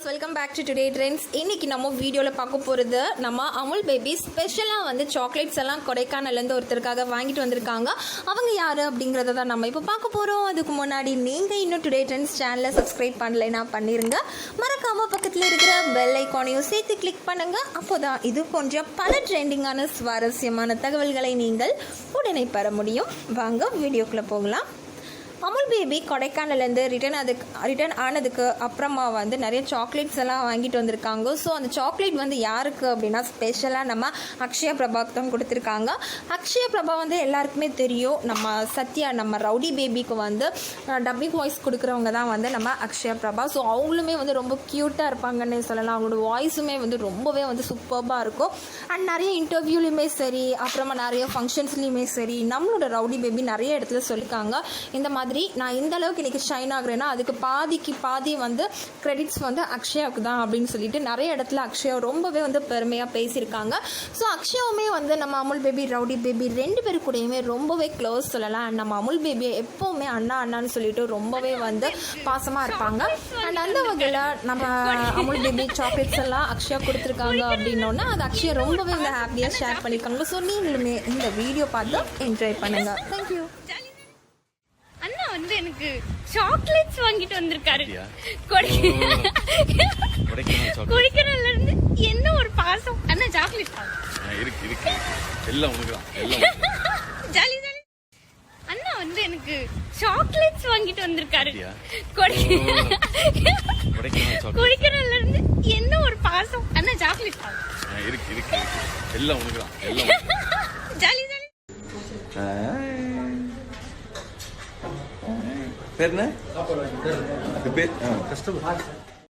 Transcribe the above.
Viewers, welcome back to today trends. இன்னைக்கு நம்ம வீடியோவில் பார்க்க போகிறது நம்ம அமுல் பேபி ஸ்பெஷலாக வந்து சாக்லேட்ஸ் எல்லாம் கொடைக்கானல்லேருந்து ஒருத்தருக்காக வாங்கிட்டு வந்திருக்காங்க. அவங்க யார் அப்படிங்கிறத தான் நம்ம இப்போ பார்க்க போகிறோம். அதுக்கு முன்னாடி நீங்கள் இன்னும் டுடே ட்ரெண்ட்ஸ் சேனலை சப்ஸ்கிரைப் பண்ணலைன்னா பண்ணிடுங்க. மறக்காமல் பக்கத்தில் இருக்கிற பெல் ஐக்கானையும் சேர்த்து கிளிக் பண்ணுங்கள். அப்போ தான் இது போன்ற பல ட்ரெண்டிங்கான சுவாரஸ்யமான தகவல்களை நீங்கள் உடனே பெற முடியும். வாங்க வீடியோக்குள்ளே போகலாம். அமுல் பேபி கொடைக்கானல்லேருந்து ரிட்டர்ன் ஆனதுக்கு அப்புறமா வந்து நிறைய சாக்லேட்ஸ் எல்லாம் வாங்கிட்டு வந்திருக்காங்க. ஸோ அந்த சாக்லேட் வந்து யாருக்கு அப்படின்னா ஸ்பெஷலாக நம்ம அக்ஷயா பிரபாவுக்கு தான் கொடுத்துருக்காங்க. அக்ஷயா பிரபா வந்து எல்லாருக்குமே தெரியும். நம்ம சத்யா நம்ம ரவுடி பேபிக்கு வந்து டப்பிங் வாய்ஸ் கொடுக்குறவங்க தான் வந்து நம்ம அக்ஷயா பிரபா. ஸோ அவங்களுமே வந்து ரொம்ப க்யூட்டாக இருப்பாங்கன்னு சொல்லலாம். அவங்களோட வாய்ஸுமே வந்து ரொம்பவே வந்து சூப்பர்பாக இருக்கும். அண்ட் நிறைய இன்டர்வியூலையுமே சரி, அப்புறமா நிறைய ஃபங்க்ஷன்ஸ்லையுமே சரி, நம்மளோட ரவுடி பேபி நிறைய இடத்துல சொல்லியிருக்காங்க. இந்த மாதிரி நான் இந்த அளவுக்கு இன்றைக்கி ஷைன் ஆகுறேன்னா அதுக்கு பாதி வந்து கிரெடிட்ஸ் வந்து அக்ஷயாவுக்கு தான் அப்படின்னு சொல்லிட்டு நிறைய இடத்துல அக்ஷயா ரொம்பவே வந்து பெருமையாக பேசியிருக்காங்க. ஸோ அக்ஷயாவுமே வந்து நம்ம அமுல் பேபி ரவுடி பேபி ரெண்டு பேரு கூடயுமே ரொம்பவே க்ளோஸ் சொல்லலாம். அண்ட் நம்ம அமுல் பேபியை எப்போவுமே அண்ணான்னு சொல்லிட்டு ரொம்பவே வந்து பாசமாக இருப்பாங்க. அண்ட் அந்த வகையில் நம்ம அமுல் பேபி சாக்லேட்ஸ் எல்லாம் அக்ஷயா கொடுத்துருக்காங்க அப்படின்னோன்னா அது அக்ஷயா ரொம்பவே வந்து ஹாப்பியாக ஷேர் பண்ணியிருக்காங்க. ஸோ நீங்களுமே இந்த வீடியோ பார்த்து என்ஜாய் பண்ணுங்கள். தேங்க்யூ. அண்ணா வந்து எனக்கு சாக்லேட்ஸ் வாங்கிட்டு வந்திருக்காரு. கொடைக்கானல்ல இருந்து என்ன ஒரு பாசம். அண்ணா சாக்லேட் இருக்கு எல்லாம் உனக்கு ஜாலி ஜாலி. அண்ணா வந்து எனக்கு சாக்லேட்ஸ் வாங்கிட்டு வந்திருக்காரு. கொடைக்கானல்ல இருந்து என்ன ஒரு பாசம். அண்ணா சாக்லேட் இருக்கு எல்லாம் உனக்கு ஜாலி ஜாலி. பேர் என்ன? பேர் கஸ்டமர்